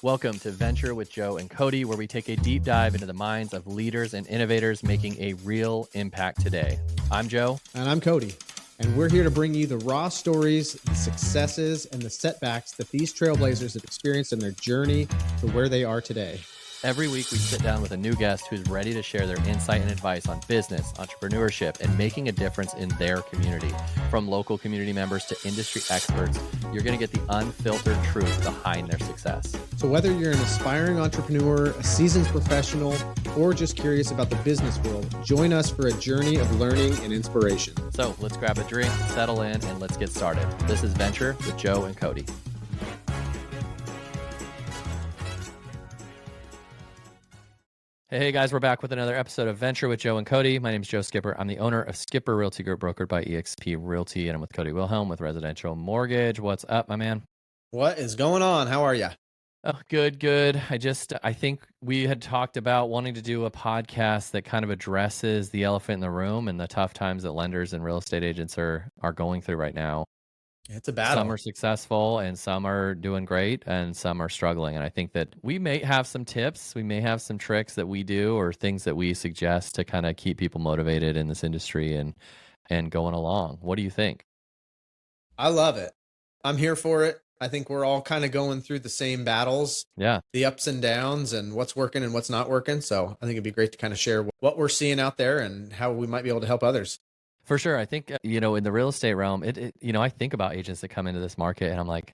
Welcome to Venture with Joe and Cody, where we take a deep dive into the minds of leaders and innovators making a real impact today. I'm Joe. And I'm Cody. And we're here to bring you the raw stories, the successes, and the setbacks that these trailblazers have experienced in their journey to where they are today. Every week, we sit down with a new guest who's ready to share their insight and advice on business, entrepreneurship, and making a difference in their community. From local community members to industry experts, you're going to get the unfiltered truth behind their success. So whether you're an aspiring entrepreneur, a seasoned professional, or just curious about the business world, join us for a journey of learning and inspiration. So let's grab a drink, settle in, and let's get started. This is Venture with Joe and Cody. Hey guys, we're back with another episode of Venture with Joe and Cody. My name is Joe Skipper. I'm the owner of Skipper Realty Group, brokered by eXp Realty, and I'm with Cody Wilhelm with Residential Mortgage. What's up, my man? What is going on? How are you? Oh, good. I think we had talked about wanting to do a podcast that kind of addresses the elephant in the room and the tough times that lenders and real estate agents are going through right now. It's a battle. Some are successful and some are doing great and some are struggling. And I think that we may have some tips, we may have some tricks that we do or things that we suggest to kind of keep people motivated in this industry and going along. What do you think? I love it. I'm here for it. I think we're all kind of going through the same battles. Yeah. The ups and downs and what's working and what's not working. So I think it'd be great to kind of share what we're seeing out there and how we might be able to help others. For sure. I think, in the real estate realm, I think about agents that come into this market and I'm like,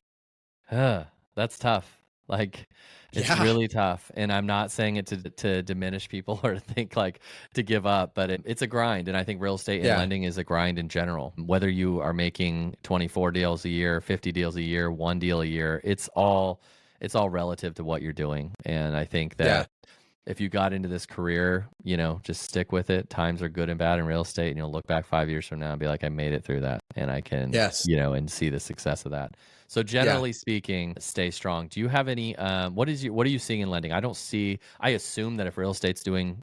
that's tough. Like, it's really tough. And I'm not saying it to diminish people or to think like to give up, but it's a grind. And I think real estate and lending is a grind in general. Whether you are making 24 deals a year, 50 deals a year, 1 deal a year, it's all relative to what you're doing. And I think that if you got into this career, just stick with it. Times are good and bad in real estate, and you'll look back 5 years from now and be like, I made it through that, and I can, and see the success of that. So generally speaking, stay strong. Do you have any? What are you seeing in lending? I assume that if real estate's doing,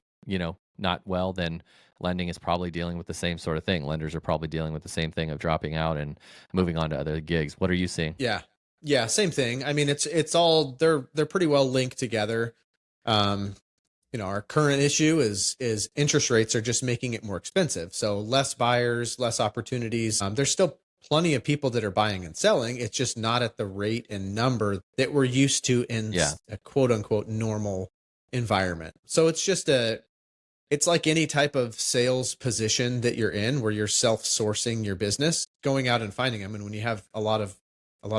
not well, then lending is probably dealing with the same sort of thing. Lenders are probably dealing with the same thing of dropping out and moving on to other gigs. What are you seeing? Yeah, same thing. I mean, it's all they're pretty well linked together. Our current issue is interest rates are just making it more expensive. So less buyers, less opportunities. There's still plenty of people that are buying and selling. It's just not at the rate and number that we're used to in a quote unquote normal environment. So it's it's like any type of sales position that you're in where you're self-sourcing your business, going out and finding them. And when you have a lot of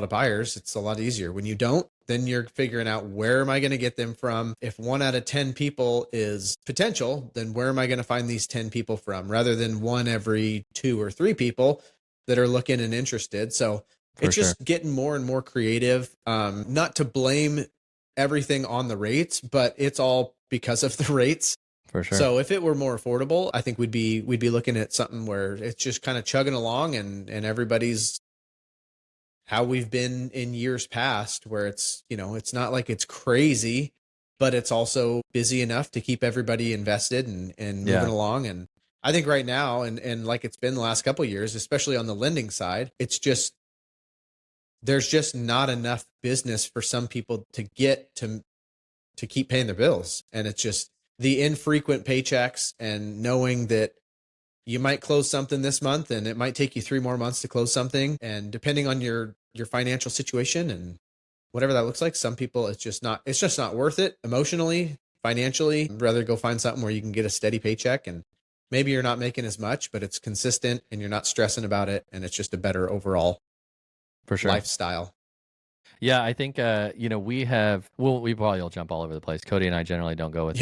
buyers, it's a lot easier. When you don't, then you're figuring out, where am I going to get them from? If 1 out of 10 people is potential, then where am I going to find these 10 people from, rather than 1 every 2 or 3 people that are looking and interested. So it's just getting more and more creative. Not to blame everything on the rates, but it's all because of the rates. For sure. So if it were more affordable, I think we'd be looking at something where it's just kind of chugging along and everybody's how we've been in years past, where it's, it's not like it's crazy, but it's also busy enough to keep everybody invested and moving along. And I think right now, and like it's been the last couple of years, especially on the lending side, there's just not enough business for some people to get to keep paying their bills. And it's just the infrequent paychecks and knowing that you might close something this month and it might take you 3 more months to close something. And depending on your financial situation and whatever that looks like, some people, it's just not worth it emotionally, financially. I'd rather go find something where you can get a steady paycheck and maybe you're not making as much, but it's consistent and you're not stressing about it. And it's just a better overall lifestyle. Yeah, I think, we probably will jump all over the place. Cody and I generally don't go with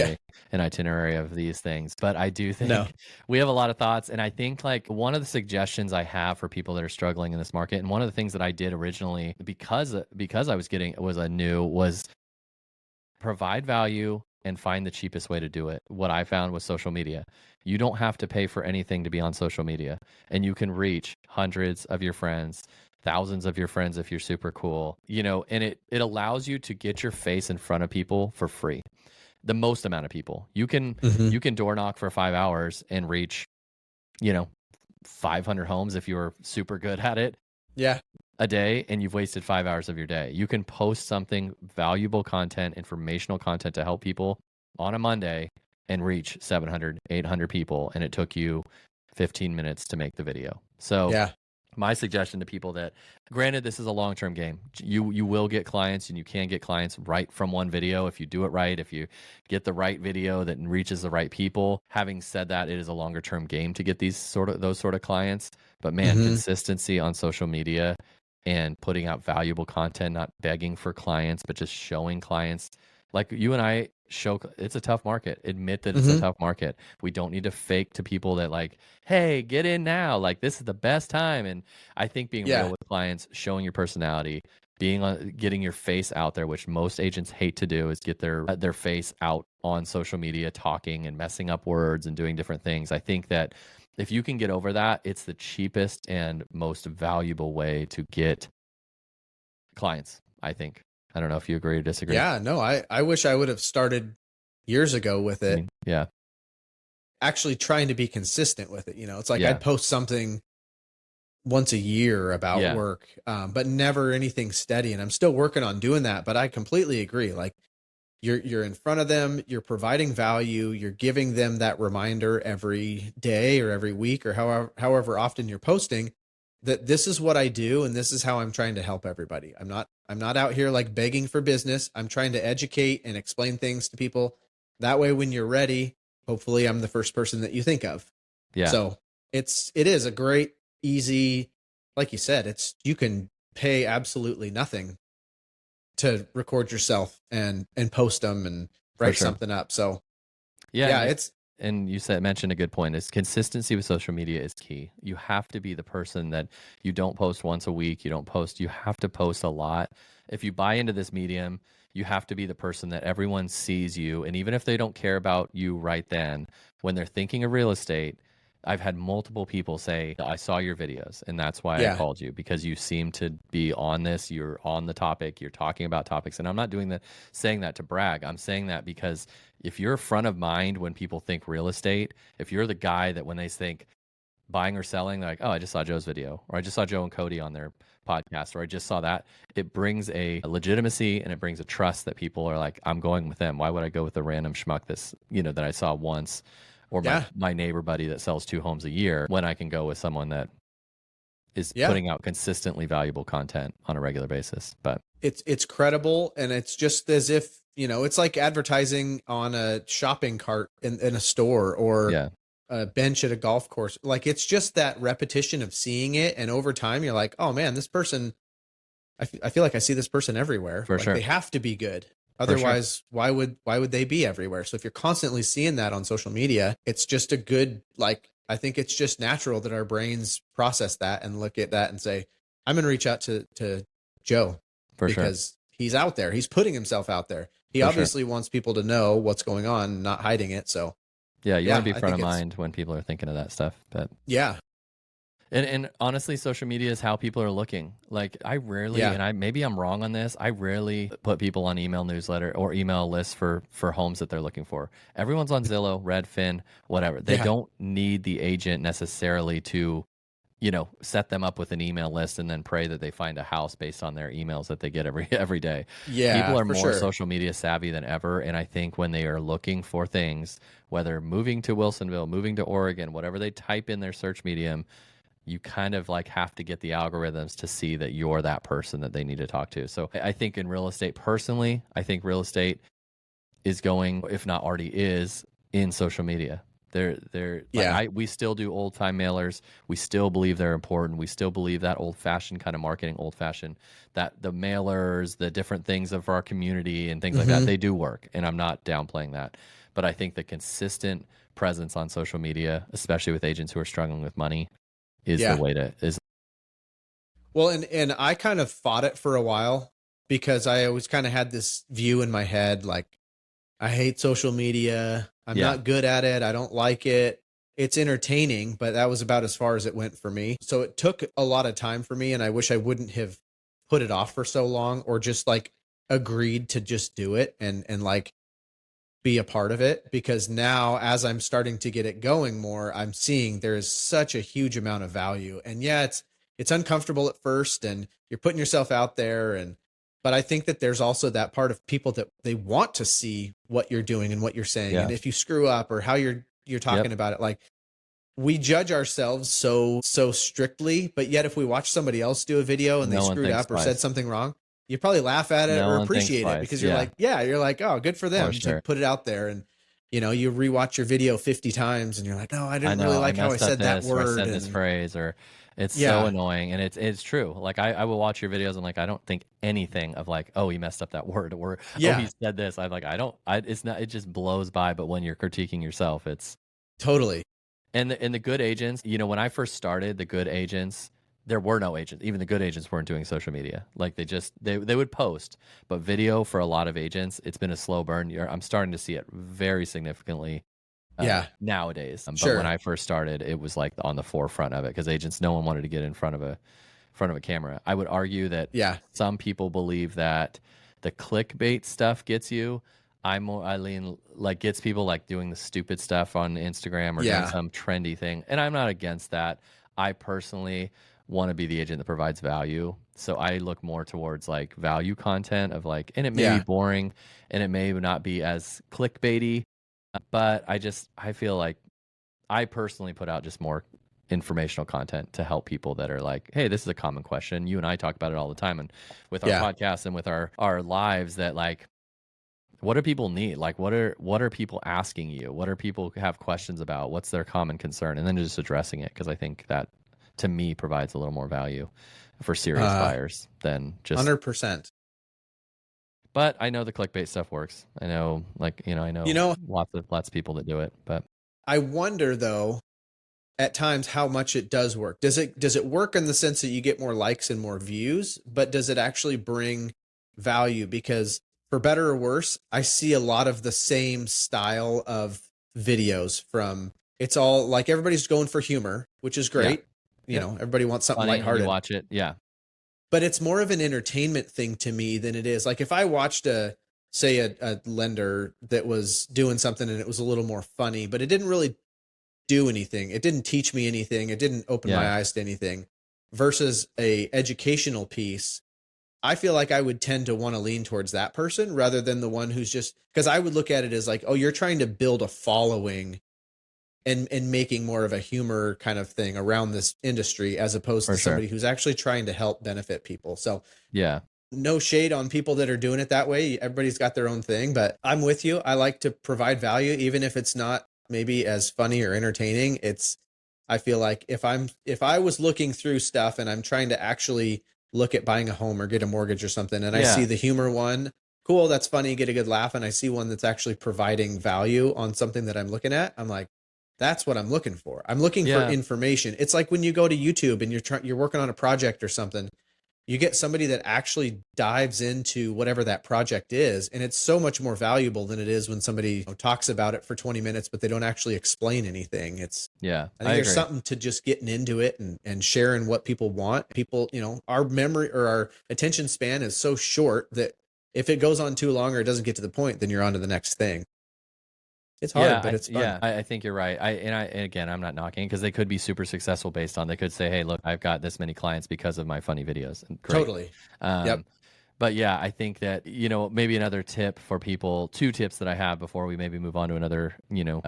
an itinerary of these things, but I do think we have a lot of thoughts. And I think like one of the suggestions I have for people that are struggling in this market, and one of the things that I did originally because I was provide value and find the cheapest way to do it. What I found was social media. You don't have to pay for anything to be on social media, and you can reach hundreds of your friends, thousands of your friends if you're super cool, and it allows you to get your face in front of people for free. The most amount of people. You can door knock for 5 hours and reach, 500 homes if you're super good at it. Yeah. a day and you've wasted 5 hours of your day. You can post something, valuable content, informational content to help people on a Monday and reach 700, 800 people. And it took you 15 minutes to make the video. So Yeah. my suggestion to people that, granted, this is a long-term game. You will get clients, and you can get clients right from one video if you do it right, if you get the right video that reaches the right people. Having said that, it is a longer-term game to get those sort of clients. But man, consistency on social media and putting out valuable content, not begging for clients, but just showing clients. Like you and I show, it's a tough market. Admit that it's a tough market. We don't need to fake to people that like, hey, get in now. Like this is the best time. And I think being real with clients, showing your personality, getting your face out there, which most agents hate to do, is get their face out on social media, talking and messing up words and doing different things. I think that if you can get over that, it's the cheapest and most valuable way to get clients, I think. I don't know if you agree or disagree. Yeah, no, I wish I would have started years ago with it. Yeah. Actually trying to be consistent with it. You know, it's like I'd post something once a year about work, but never anything steady. And I'm still working on doing that. But I completely agree. Like you're in front of them, you're providing value, you're giving them that reminder every day or every week or however often you're posting that this is what I do and this is how I'm trying to help everybody. I'm not out here like begging for business. I'm trying to educate and explain things to people. That way when you're ready, hopefully I'm the first person that you think of. Yeah. So it is a great, easy, like you said, you can pay absolutely nothing to record yourself and post them and write something up. So and you mentioned a good point, is consistency with social media is key. You have to be the person that you don't post once a week. You have to post a lot. If you buy into this medium, you have to be the person that everyone sees you. And even if they don't care about you right then, when they're thinking of real estate, I've had multiple people say, I saw your videos and that's why I called you, because you seem to be on this, you're on the topic, you're talking about topics. And I'm not saying that to brag. I'm saying that because if you're front of mind when people think real estate, if you're the guy that when they think buying or selling, they're like, oh, I just saw Joe's video, or I just saw Joe and Cody on their podcast, or I just saw that, it brings a legitimacy and it brings a trust that people are like, I'm going with them. Why would I go with a random schmuck that I saw once? Or my neighbor buddy that sells 2 homes a year, when I can go with someone that is putting out consistently valuable content on a regular basis. But it's credible, and it's just as if, it's like advertising on a shopping cart in a store or a bench at a golf course. Like it's just that repetition of seeing it, and over time you're like, oh man, this person, I feel like I see this person everywhere. For sure. They have to be good. Otherwise, why would they be everywhere? So if you're constantly seeing that on social media, it's just a good, I think it's just natural that our brains process that and look at that and say, I'm going to reach out to Joe because he's out there. He's putting himself out there. He obviously wants people to know what's going on, not hiding it. So you want to be front of mind when people are thinking of that stuff. But And honestly, social media is how people are looking. Like I rarely, and maybe I'm wrong on this, I rarely put people on email newsletter or email lists for homes that they're looking for. Everyone's on Zillow, Redfin, whatever. They don't need the agent necessarily to, set them up with an email list and then pray that they find a house based on their emails that they get every day. Yeah, people are more social media savvy than ever. And I think when they are looking for things, whether moving to Wilsonville, moving to Oregon, whatever they type in their search medium, you kind of have to get the algorithms to see that you're that person that they need to talk to. So I think in real estate, personally, I think real estate is going, if not already is, in social media. We still do old time mailers. We still believe they're important. We still believe that old fashioned kind of marketing, that the mailers, the different things of our community and things like that, they do work. And I'm not downplaying that. But I think the consistent presence on social media, especially with agents who are struggling with money, is the way to is. Well, and I kind of fought it for a while because I always kind of had this view in my head, like, I hate social media. I'm not good at it. I don't like it. It's entertaining, but that was about as far as it went for me. So it took a lot of time for me, and I wish I wouldn't have put it off for so long, or just agreed to just do it and be a part of it, because now as I'm starting to get it going more, I'm seeing there is such a huge amount of value. And it's uncomfortable at first and you're putting yourself out there. But I think that there's also that part of people that they want to see what you're doing and what you're saying. Yeah. And if you screw up or how you're Yep. talking about it, like we judge ourselves so strictly, but yet if we watch somebody else do a video and they No one screwed thinks up or said twice. something wrong, you probably laugh at it No or one thinks appreciate it twice. because you're Yeah. like, yeah, you're like, oh, good for For them to sure. put it out there. And you know, you rewatch your video 50 times and you're like, oh, I I didn't really know I like how I messed up said that this or I word. said this And phrase, or it's so yeah, annoying. And it's true. Like I will watch your videos and like I don't think anything of like, oh, he messed up that word, or oh, yeah, he said this. I'm like, it's not, it just blows by. But when you're critiquing yourself, it's totally. and the good agents, you know, when I first started, the good agents, there were no agents. Even the good agents weren't doing social media. Like they would post, but video for a lot of agents, it's been a slow burn. I'm starting to see it very significantly Yeah, nowadays. But when sure. I first started, it was like on the forefront of it because agents, no one wanted to get in front of a camera. I would argue that Yeah, some people believe that the clickbait stuff gets you. I lean like gets people like doing the stupid stuff on Instagram or doing yeah, some trendy thing, and I'm not against that. I personally want to be the agent that provides value, so I look more towards like value content of like, and it may be yeah. boring and it may not be as clickbaity, but I feel like I personally put out just more informational content to help people that are like, hey, this is a common question. You and I talk about it all the time, and with our Yeah. podcasts and with our lives, that like, what do people need? Like, what are people asking you? What are people have questions about? What's their common concern? And then just addressing it, because I think that to me provides a little more value for serious buyers than just 100%. But I know the clickbait stuff works. I know, like, I know lots of people that do it, but I wonder though, at times how much it does work. Does it work in the sense that you get more likes and more views, but does it actually bring value? Because for better or worse, I see a lot of the same style of videos from, it's all like everybody's going for humor, which is yeah, great. You know, everybody wants something funny, and you lighthearted. watch it. Yeah, But it's more of an entertainment thing to me than it is like if I watched say a lender that was doing something and it was a little more funny, but it didn't really do anything. It didn't teach me anything. It didn't open my yeah, eyes to anything versus a educational piece. I feel like I would tend to want to lean towards that person rather than the one who's just, because I would look at it as like, oh, you're trying to build a following and making more of a humor kind of thing around this industry as opposed for to sure. somebody who's actually trying to help benefit people. So Yeah, no shade on people that are doing it that way. Everybody's got their own thing, but I'm with you. I like to provide value, even if it's not maybe as funny or entertaining. I feel like if I was looking through stuff and I'm trying to actually look at buying a home or get a mortgage or something, and I yeah, see the humor one, cool, that's funny, get a good laugh. And I see one that's actually providing value on something that I'm looking at. I'm like, that's what I'm looking for. I'm looking for yeah, information. It's like when you go to YouTube and you're working on a project or something, you get somebody that actually dives into whatever that project is, and it's so much more valuable than it is when somebody talks about it for 20 minutes but they don't actually explain anything. yeah. I I think there's agree. something to just getting into it and sharing what people want. People, our memory or our attention span is so short that if it goes on too long or it doesn't get to the point, then you're on to the next thing. It's hard, but it's fun. I think you're right. And again, I'm not knocking because they could be super successful based on. They could say, hey, look, I've got this many clients because of my funny videos. And great. Totally. Yep. Um, But yeah, I think that, maybe another tip for people, two tips that I have before we maybe move on to another,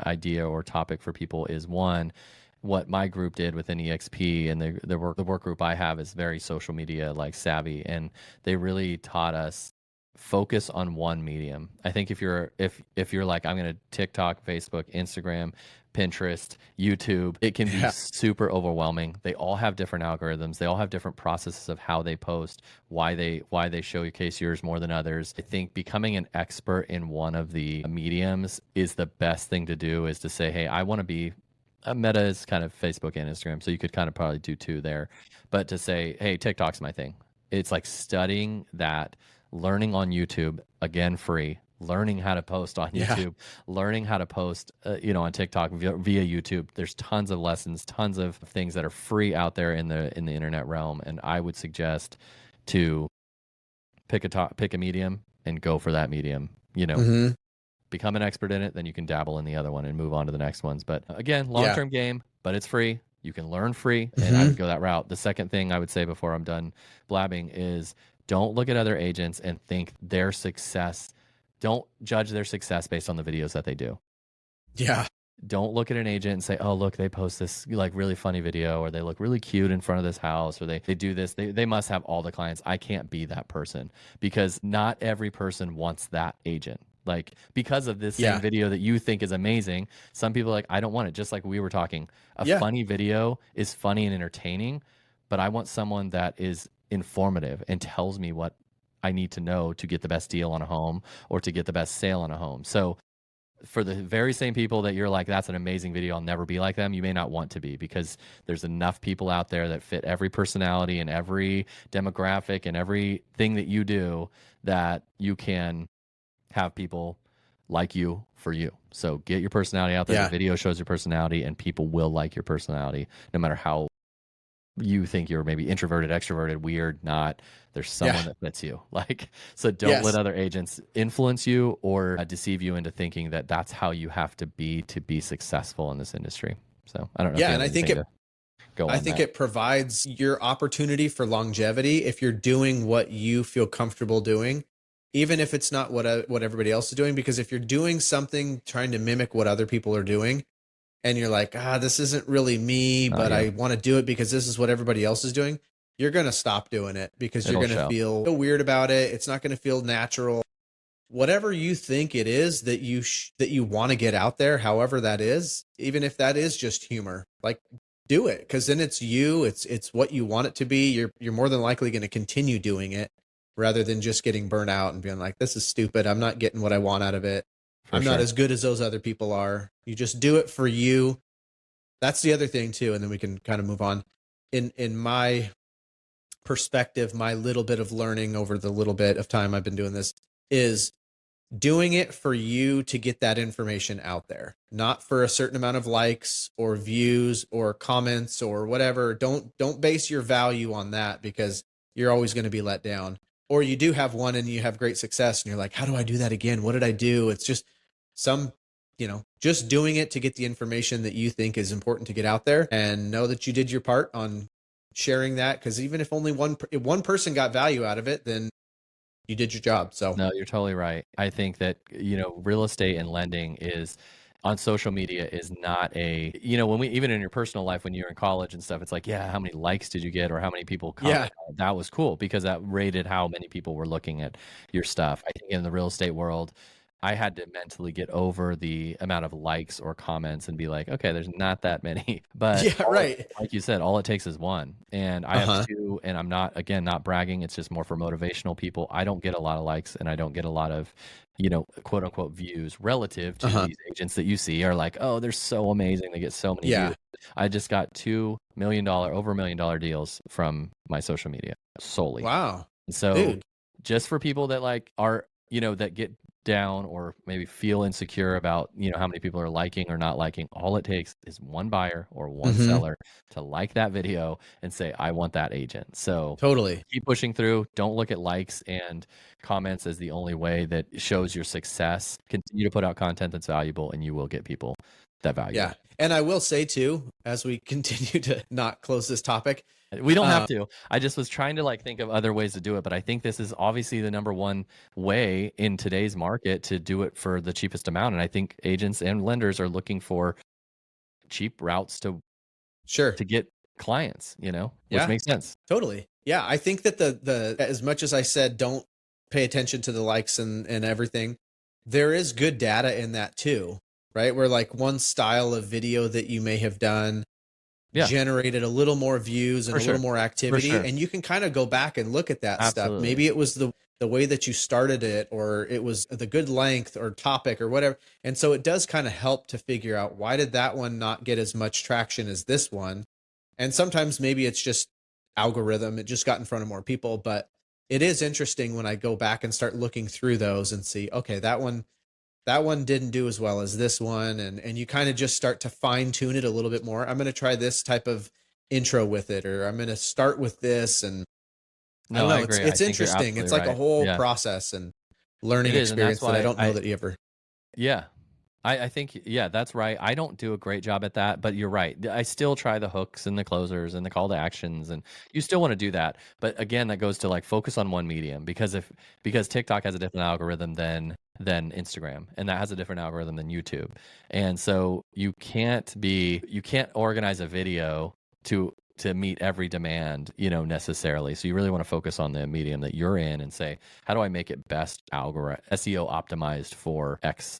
idea or topic for people is one, what my group did within EXP and the work group I have is very social media like savvy, and they really taught us focus on one medium. I think if you're like, I'm going to TikTok, Facebook, Instagram, Pinterest, YouTube, it can be Yeah. super overwhelming. They all have different algorithms. They all have different processes of how they post, why they showcase yours more than others. I think becoming an expert in one of the mediums is the best thing to do, is to say, hey, I want to be Meta is kind of Facebook and Instagram, so you could kind of probably do two there. But to say, hey, TikTok's my thing. It's like studying that, learning on YouTube, again, free, learning how to post on Yeah. YouTube, learning how to post, on TikTok via YouTube. There's tons of lessons, tons of things that are free out there in the internet realm, and I would suggest to pick a medium and go for that medium. Mm-hmm. Become an expert in it, then you can dabble in the other one and move on to the next ones. But again, long-term game, but it's free. You can learn free, and I would go that route. The second thing I would say before I'm done blabbing is don't look at other agents and think their success. Don't judge their success based on the videos that they do. Yeah. Don't look at an agent and say, oh, look, they post this like really funny video, or they look really cute in front of this house, or they do this. They must have all the clients. I can't be that person, because not every person wants that agent. Like, because of this same video that you think is amazing, some people are like, I don't want it. Just like we were talking, a funny video is funny and entertaining, but I want someone that is informative and tells me what I need to know to get the best deal on a home or to get the best sale on a home. So for the very same people that you're like, that's an amazing video, I'll never be like them, you may not want to be, because there's enough people out there that fit every personality and every demographic and everything that you do, that you can have people like you for you. So get your personality out there. The video shows your personality, and people will like your personality no matter how you think you're maybe introverted, extroverted, weird, not. There's someone that fits you. Like, so don't let other agents influence you or deceive you into thinking that that's how you have to be successful in this industry. So I don't know. Yeah, and I think it provides your opportunity for longevity if you're doing what you feel comfortable doing, even if it's not what everybody else is doing. Because if you're doing something trying to mimic what other people are doing, and you're like, this isn't really me, but I want to do it because this is what everybody else is doing, you're going to stop doing it because you're going to feel weird about it. It's not going to feel natural. Whatever you think it is that you want to get out there, however that is, even if that is just humor, like, do it, because then it's you. It's what you want it to be. You're more than likely going to continue doing it rather than just getting burnt out and being like, this is stupid. I'm not getting what I want out of it. I'm not as good as those other people are. You just do it for you. That's the other thing too. And then we can kind of move on. In my perspective, my little bit of learning over the little bit of time I've been doing this is doing it for you to get that information out there, not for a certain amount of likes or views or comments or whatever. Don't base your value on that, because you're always going to be let down. Or you do have one and you have great success and you're like, how do I do that again? What did I do? It's just just doing it to get the information that you think is important to get out there, and know that you did your part on sharing that. Because even if only one person got value out of it, then you did your job. So no, you're totally right. I think that, real estate and lending is on social media is not a, even in your personal life, when you're in college and stuff, it's like, how many likes did you get, or how many people commented? That was cool, because that rated how many people were looking at your stuff. I think in the real estate world, I had to mentally get over the amount of likes or comments and be like, okay, there's not that many. But like you said, all it takes is one. And I have two, and I'm not bragging. It's just more for motivational people. I don't get a lot of likes, and I don't get a lot of, quote unquote views relative to these agents that you see are like, oh, they're so amazing. They get so many views. I just got over $1 million deals from my social media solely. Wow. So just for people that like are, that get down or maybe feel insecure about, how many people are liking or not liking, all it takes is one buyer or one seller to like that video and say, I want that agent. So keep pushing through. Don't look at likes and comments as the only way that shows your success. Continue to put out content that's valuable, and you will get people that value. Yeah. And I will say too, as we continue to not close this topic, we don't have to. I just was trying to think of other ways to do it, but I think this is obviously the number one way in today's market to do it for the cheapest amount. And I think agents and lenders are looking for cheap routes to get clients, which makes sense. Totally. Yeah. I think that the as much as I said, don't pay attention to the likes and everything, there is good data in that too, right? Where like one style of video that you may have done generated a little more views and a little more activity. And you can kind of go back and look at that stuff. Maybe it was the way that you started it, or it was the good length or topic or whatever. And so it does kind of help to figure out, why did that one not get as much traction as this one? And sometimes maybe it's just algorithm. It just got in front of more people. But it is interesting when I go back and start looking through those and see, okay, that one didn't do as well as this one. And you kind of just start to fine tune it a little bit more. I'm going to try this type of intro with it, or I'm going to start with this. And no, I agree. It's interesting. It's like a whole process and learning experience that I don't know that you ever. Yeah. I think, yeah, that's right. I don't do a great job at that, but you're right. I still try the hooks and the closers and the call to actions, and you still want to do that. But again, that goes to like focus on one medium, because TikTok has a different algorithm than Instagram, and that has a different algorithm than YouTube. And so you can't organize a video to meet every demand, necessarily. So you really want to focus on the medium that you're in and say, how do I make it best algorithm SEO optimized for X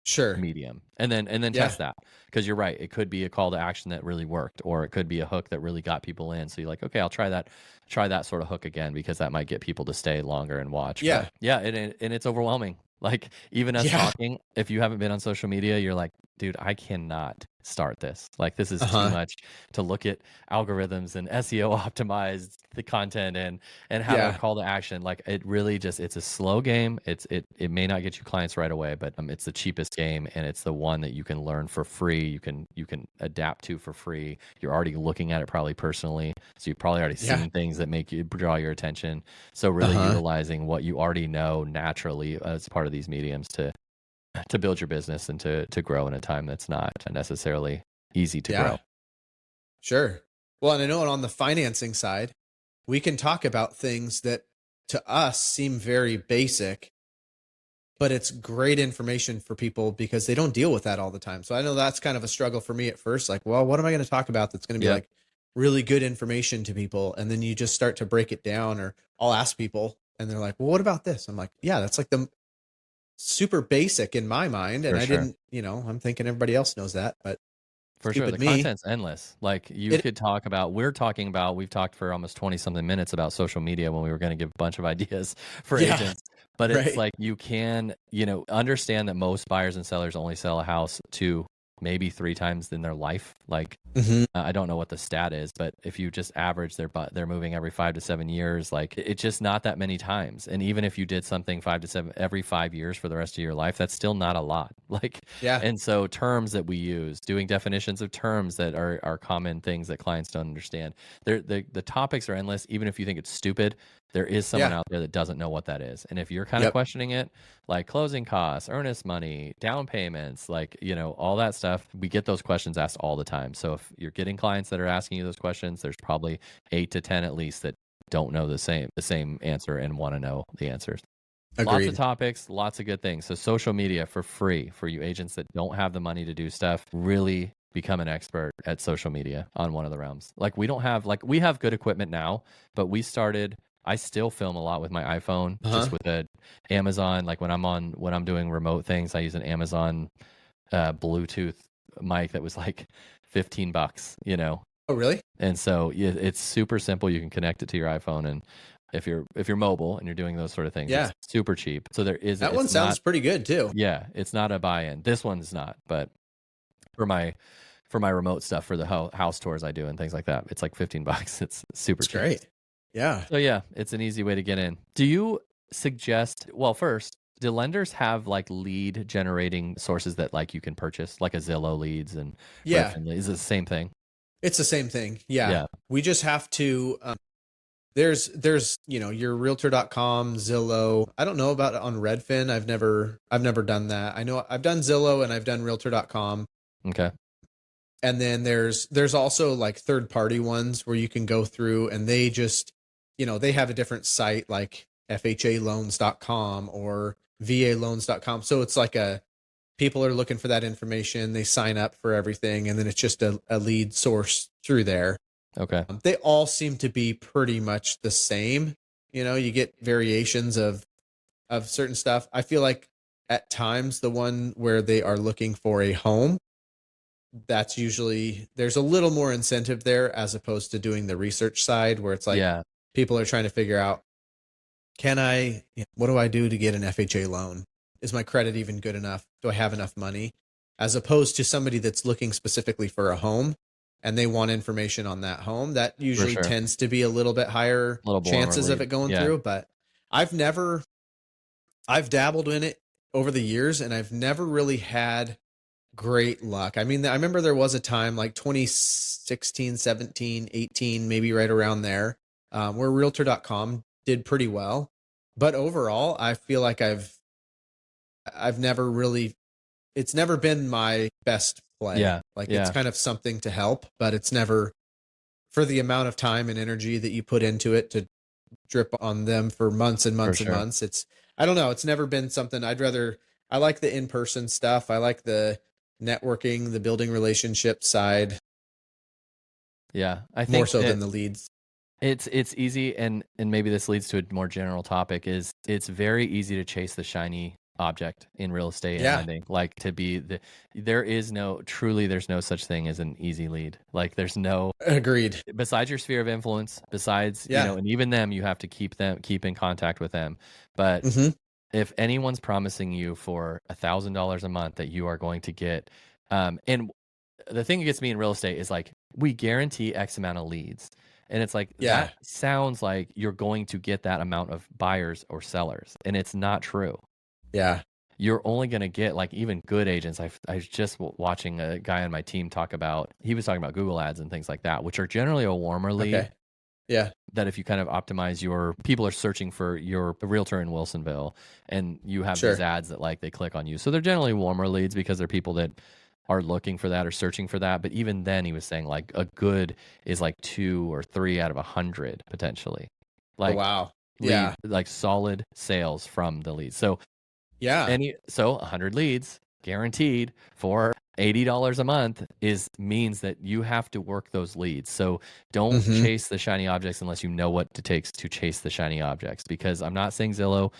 Sure. medium, and then Yeah. test that, because you're right, it could be a call to action that really worked, or it could be a hook that really got people in, so you're like, okay, I'll try that sort of hook again, because that might get people to stay longer and watch. Yeah. But yeah, and it's overwhelming, like even us Yeah. talking, if you haven't been on social media, you're like, dude, I cannot start this, like this is too Uh-huh. much to look at algorithms and SEO optimize the content and have a Yeah. call to action. Like it really just, it's a slow game. It may not get you clients right away, but it's the cheapest game, and it's the one that you can learn for free. You can adapt to for free. You're already looking at it probably personally, so you've probably already Yeah. seen things that make you draw your attention. So really Uh-huh. utilizing what you already know naturally as part of these mediums to build your business and to grow in a time that's not necessarily easy to Yeah. grow. Sure. Well, and I know on the financing side, we can talk about things that to us seem very basic, but it's great information for people because they don't deal with that all the time. So I know that's kind of a struggle for me at first. Like, well, what am I going to talk about that's going to be Yep. like really good information to people? And then you just start to break it down, or I'll ask people and they're like, well, what about this? I'm like, yeah, that's like the super basic in my mind. And For I sure. didn't, I'm thinking everybody else knows that, but For sure. The stupid me. content's endless. Like you It, could we've talked for almost 20 something minutes about social media when we were going to give a bunch of ideas for yeah, agents. But it's right. like you can, understand that most buyers and sellers only sell a house two, maybe three times in their life. Like Hmm. I don't know what the stat is, but if you just average they're moving every 5 to 7 years, like it's just not that many times. And even if you did something 5 to 7 every 5 years for the rest of your life, that's still not a lot. Like, Yeah. and so terms that we use, doing definitions of terms that are common things that clients don't understand. The topics are endless. Even if you think it's stupid, there is someone Yeah. out there that doesn't know what that is. And if you're kind of Yep. questioning it, like closing costs, earnest money, down payments, like, all that stuff, we get those questions asked all the time. So if you're getting clients that are asking you those questions, there's probably 8 to 10 at least that don't know the same answer and want to know the answers. Lots of Agreed. topics, lots of good things. So social media for free for you agents that don't have the money to do stuff, really become an expert at social media on one of the realms. Like we have good equipment now, but I still film a lot with my iPhone, Uh-huh. just with a Amazon. Like when I'm doing remote things, I use an Amazon Bluetooth mic that was like $15. Oh, really? And so it's super simple. You can connect it to your iPhone, and if you're mobile and you're doing those sort of things, Yeah. it's super cheap. So That one sounds pretty good too. it's not a buy-in. This one's not, but for my remote stuff, for the house tours I do and things like that, it's like $15. It's super It's cheap. great. Yeah. So yeah, it's an easy way to get in. Do you suggest, well, first, do lenders have like lead generating sources that like you can purchase, like a Zillow leads and Yeah. Redfin leads? Is it the same thing? It's the same thing. Yeah. Yeah. We just have to, there's, your realtor.com, Zillow. I don't know about it on Redfin. I've never done that. I know I've done Zillow and I've done realtor.com. Okay. And then there's also like third party ones where you can go through and they just, they have a different site like FHAloans.com or VAloans.com. So it's like people are looking for that information. They sign up for everything. And then it's just a lead source through there. Okay. They all seem to be pretty much the same. You get variations of certain stuff. I feel like at times the one where they are looking for a home, that's usually there's a little more incentive there as opposed to doing the research side where it's like Yeah. people are trying to figure out, what do I do to get an FHA loan? Is my credit even good enough? Do I have enough money? As opposed to somebody that's looking specifically for a home and they want information on that home, that For usually sure. tends to be a little bit higher A little more chances of lead. it going Yeah. through. But I've dabbled in it over the years and I've never really had great luck. I mean, I remember there was a time like 2016, 17, 18, maybe right around there, where realtor.com did pretty well. But overall, I feel like I've never really it's never been my best play. Yeah. Like it's Yeah. kind of something to help, but it's never, for the amount of time and energy that you put into it to drip on them for months and For months and sure. months. I don't know. It's never been something I like the in-person stuff. I like the networking, the building relationship side Yeah. I more think so that than the leads. it's easy, and maybe this leads to a more general topic, is it's very easy to chase the shiny object in real estate and Yeah. lending. Like there's no such thing as an easy lead. Like there's no, Agreed. besides your sphere of influence, besides, Yeah. and even them, you have to keep in contact with them. But Mm-hmm. if anyone's promising you for $1,000 a month that you are going to get, and the thing that gets me in real estate is like, we guarantee X amount of leads. And it's like, Yeah. that sounds like you're going to get that amount of buyers or sellers. And it's not true. Yeah. You're only going to get, like, even good agents. I was just watching a guy on my team he was talking about Google ads and things like that, which are generally a warmer lead. Okay. Yeah. That if you kind of optimize people are searching for your realtor in Wilsonville, and you have Sure. these ads that, like, they click on you. So they're generally warmer leads because they're people that are looking for that or searching for that. But even then, he was saying, like, a good is like 2 or 3 out of 100 potentially. Oh, Like, wow. Yeah. like solid sales from the leads. So Yeah. 100 leads guaranteed for $80 a month means that you have to work those leads. So don't Mm-hmm. chase the shiny objects unless you know what it takes to chase the shiny objects. Because I'm not saying Zillow,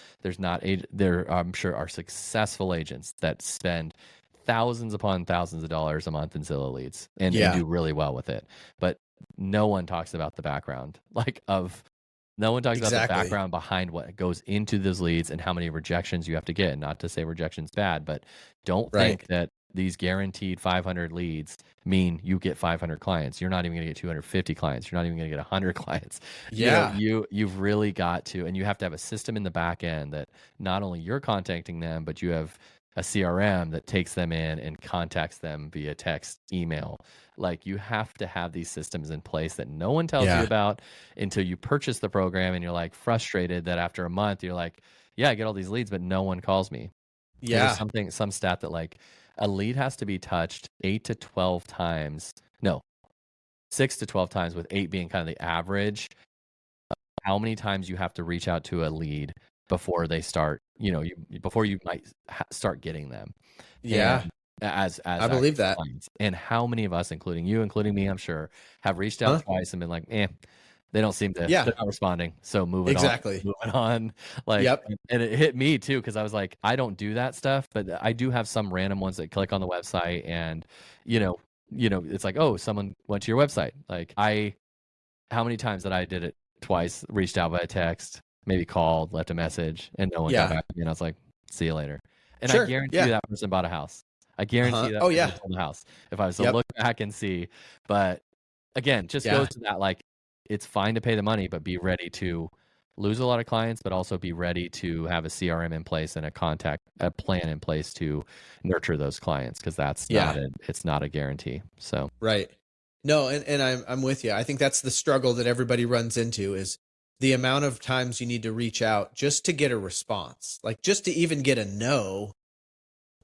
there I'm sure are successful agents that spend thousands upon thousands of dollars a month in Zillow leads and do really well with it. But no one talks about the background, no one talks about the background behind what goes into those leads and how many rejections you have to get. And not to say rejection's bad, but don't think that these guaranteed 500 leads mean you get 500 clients. You're not even going to get 250 clients. You're not even going to get 100 clients. Yeah. You've really got to, and you have to have a system in the back end that not only you're contacting them, but you have a CRM that takes them in and contacts them via text, email. Like, you have to have these systems in place that no one tells you about until you purchase the program, and you're like frustrated that after a month you're like, yeah, I get all these leads, but no one calls me. Yeah. There's some stat that, like, a lead has to be touched 8 to 12 times. No, 6 to 12 times, with 8 being kind of the average. How many times you have to reach out to a lead before they start, before you might start getting them. Yeah. And as I believe that. clients. And how many of us, including you, including me, I'm sure, have reached out twice and been like, they don't seem to, they're not responding. So moving on. Like, and it hit me too, because I was like, I don't do that stuff, but I do have some random ones that click on the website, and it's like, oh, someone went to your website. Like, how many times that I did it twice, reached out via text, maybe called, left a message, and no one got back to me. And I was like, see you later. And I guarantee you that person bought a house. I guarantee that person sold a house if I was to look back and see. But again, just goes to that, like, it's fine to pay the money, but be ready to lose a lot of clients, but also be ready to have a CRM in place and a plan in place to nurture those clients, because it's not a guarantee. So No, and I'm with you. I think that's the struggle that everybody runs into, is the amount of times you need to reach out just to get a response. Like, just to even get a no,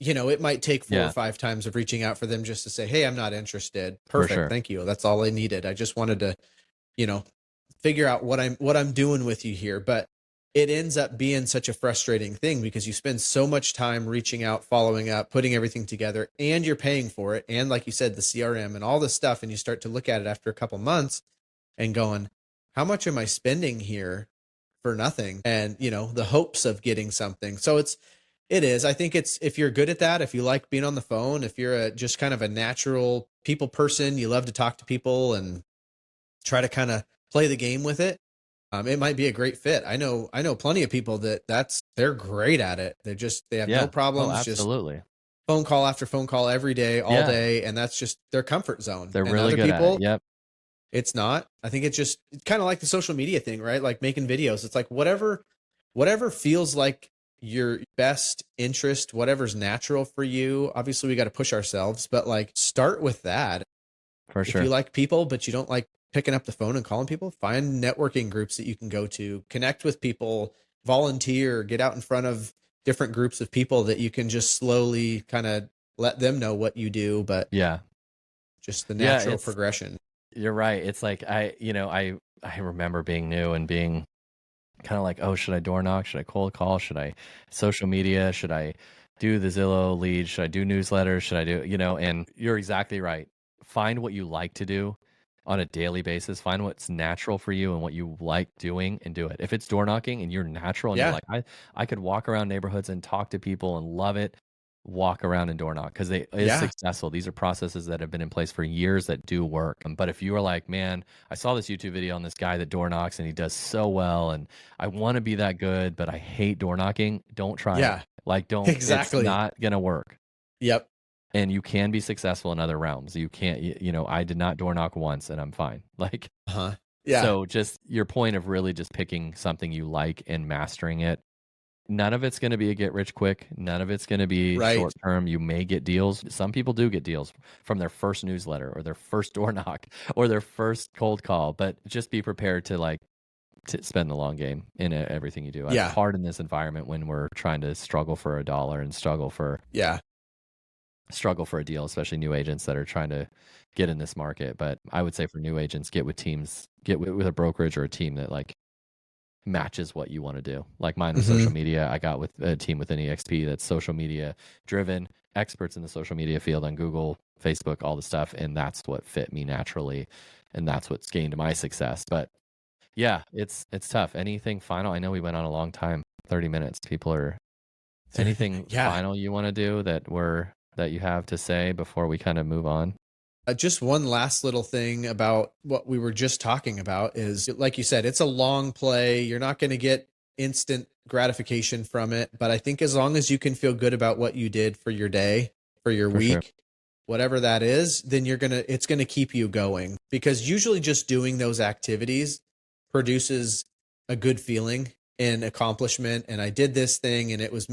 it might take 4 or 5 times of reaching out for them just to say, hey, I'm not interested. Perfect. Thank you. That's all I needed. I just wanted to, figure out what I'm doing with you here. But it ends up being such a frustrating thing, because you spend so much time reaching out, following up, putting everything together, and you're paying for it. And like you said, the CRM and all this stuff. And you start to look at it after a couple months and going, how much am I spending here for nothing? And, the hopes of getting something. So I think if you're good at that, if you like being on the phone, if you're just kind of a natural people person, you love to talk to people and try to kind of play the game with it. It might be a great fit. I know plenty of people they're great at it. They have no problems. Absolutely. Just phone call after phone call every day, all day. And that's just their comfort zone. They're really good at it. Yep. It's not. I think it's kind of like the social media thing, right? Like making videos. It's like whatever feels like your best interest, whatever's natural for you. Obviously we got to push ourselves, but like, start with that. For sure. If you like people, but you don't like picking up the phone and calling people, find networking groups that you can go to, connect with people, volunteer, get out in front of different groups of people that you can just slowly kind of let them know what you do, but Yeah. just the Yeah, natural progression. you're right. It's like I remember being new and being kind of like, oh, should I door knock? Should I cold call? Should I social media? Should I do the Zillow lead? Should I do newsletters? Should I do, and you're exactly right. Find what you like to do on a daily basis. Find what's natural for you and what you like doing and do it. If it's door knocking and you're natural and you're Yeah. like, I could walk around neighborhoods and talk to people and love it, walk around and door knock because it's Yeah. successful. These are processes that have been in place for years that do work. But if you are like, man, I saw this YouTube video on this guy that door knocks and he does so well and I want to be that good, but I hate door knocking, don't try Yeah. it. Like, don't, Exactly. it's not going to work. Yep. And you can be successful in other realms. You can't, I did not door knock once and I'm fine. Like, yeah. So just your point of really just picking something you like and mastering it. None of it's going to be a get rich quick. None of it's going to be short term. You may get deals. Some people do get deals from their first newsletter or their first door knock or their first cold call, but just be prepared to spend the long game in everything you do. Yeah. It's hard in this environment when we're trying to struggle for a dollar and struggle for a deal, especially new agents that are trying to get in this market. But I would say for new agents, get with teams, get with a brokerage or a team that matches what you want to do. Like mine with social media, I got with a team within EXP that's social media driven, experts in the social media field on Google, Facebook, all the stuff. And that's what fit me naturally. And that's what's gained my success. But yeah, it's tough. Anything final? I know we went on a long time, 30 minutes. People are anything final you want to do that you have to say before we kind of move on? Just one last little thing about what we were just talking about is, like you said, it's a long play. You're not going to get instant gratification from it. But I think as long as you can feel good about what you did for your day, for your week, whatever that is, then it's going to keep you going, because usually just doing those activities produces a good feeling and accomplishment. And I did this thing and it was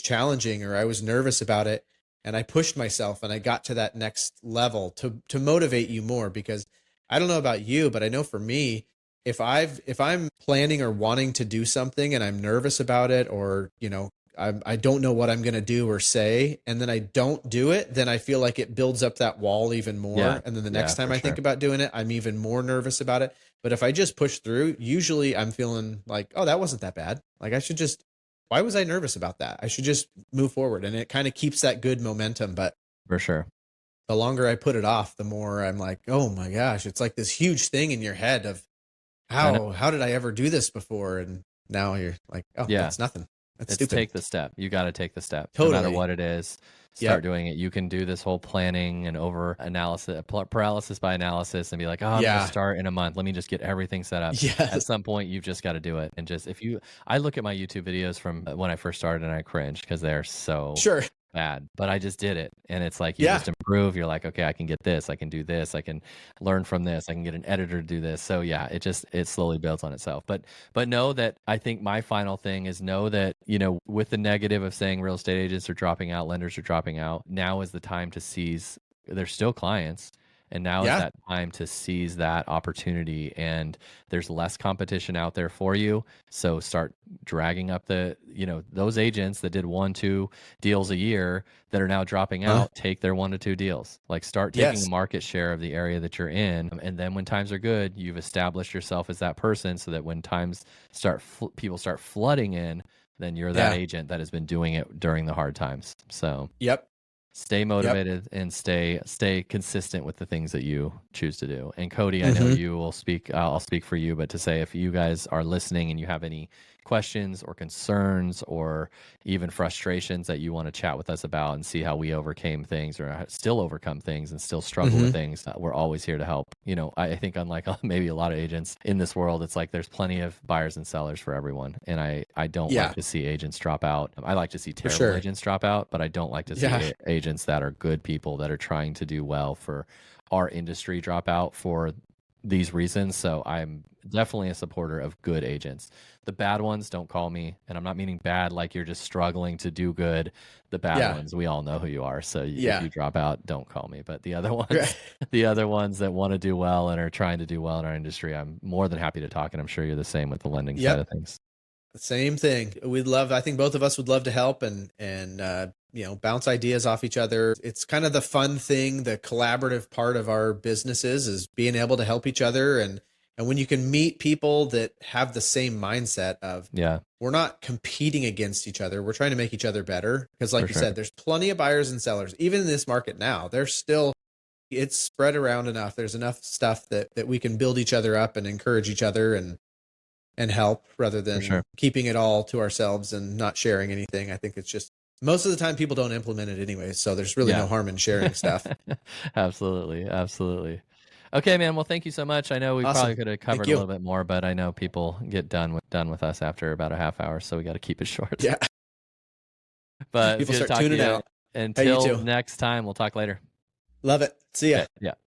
challenging, or I was nervous about it, and I pushed myself and I got to that next level to motivate you more. Because I don't know about you, but I know for me, if I'm planning or wanting to do something and I'm nervous about it, or, I don't know what I'm going to do or say, and then I don't do it, then I feel like it builds up that wall even more. Yeah. And then the next time I think about doing it, I'm even more nervous about it. But if I just push through, usually I'm feeling like, oh, that wasn't that bad. Like why was I nervous about that? I should just move forward. And it kind of keeps that good momentum. But for sure, the longer I put it off, the more I'm like, oh my gosh, it's like this huge thing in your head of how did I ever do this before? And now you're like, oh, that's nothing. That's stupid. Take the step. You got to take the step. Totally. No matter what it is, start doing it. You can do this whole planning and over analysis, paralysis by analysis, and be like, oh, I'm going to start in a month. Let me just get everything set up. Yes. At some point, you've just got to do it. And just I look at my YouTube videos from when I first started and I cringe because they're so bad, but I just did it. And it's like, you just improve. You're like, okay, I can get this. I can do this. I can learn from this. I can get an editor to do this. So yeah, it slowly builds on itself. But know that, I think my final thing is, know that, with the negative of saying real estate agents are dropping out, lenders are dropping out, now is the time to seize. There's still clients. And now is that time to seize that opportunity, and there's less competition out there for you. So start dragging up those agents that did 1-2 deals a year that are now dropping out, take their 1 to 2 deals. Like, start taking market share of the area that you're in. And then when times are good, you've established yourself as that person, so that when times people start flooding in, then you're that agent that has been doing it during the hard times. So stay motivated and stay consistent with the things that you choose to do. And Cody, I know you will speak, I'll speak for you, but to say, if you guys are listening and you have any questions or concerns or even frustrations that you want to chat with us about and see how we overcame things or still overcome things and still struggle with things, we're always here to help. I think unlike maybe a lot of agents in this world, it's like there's plenty of buyers and sellers for everyone. And I don't like to see agents drop out. I like to see terrible agents drop out, but I don't like to see agents that are good people that are trying to do well for our industry drop out for these reasons. So I'm definitely a supporter of good agents. The bad ones, don't call me. And I'm not meaning bad like you're just struggling to do good. The bad ones, we all know who you are. So if you drop out, don't call me. But the other ones, the other ones that want to do well and are trying to do well in our industry, I'm more than happy to talk. And I'm sure you're the same with the lending side of things. Same thing. I think both of us would love to help and bounce ideas off each other. It's kind of the fun thing, the collaborative part of our businesses is being able to help each other. And when you can meet people that have the same mindset of, Yeah, we're not competing against each other. We're trying to make each other better. Because like for you sure. said, there's plenty of buyers and sellers, even in this market now. It's spread around enough. There's enough stuff that we can build each other up and encourage each other and help rather For than sure. keeping it all to ourselves and not sharing anything. I think it's just most of the time people don't implement it anyway. So there's really no harm in sharing stuff. Absolutely. Absolutely. Okay, man. Well, thank you so much. I know we Awesome. probably could have Thank covered a you. little bit more, but I know people get done with us after about a half hour, so we got to keep it short. Yeah. But it's People good to start talk to tuning you. out. Hey, you Until too. next time, we'll talk later. Love it. See ya. Okay. Yeah.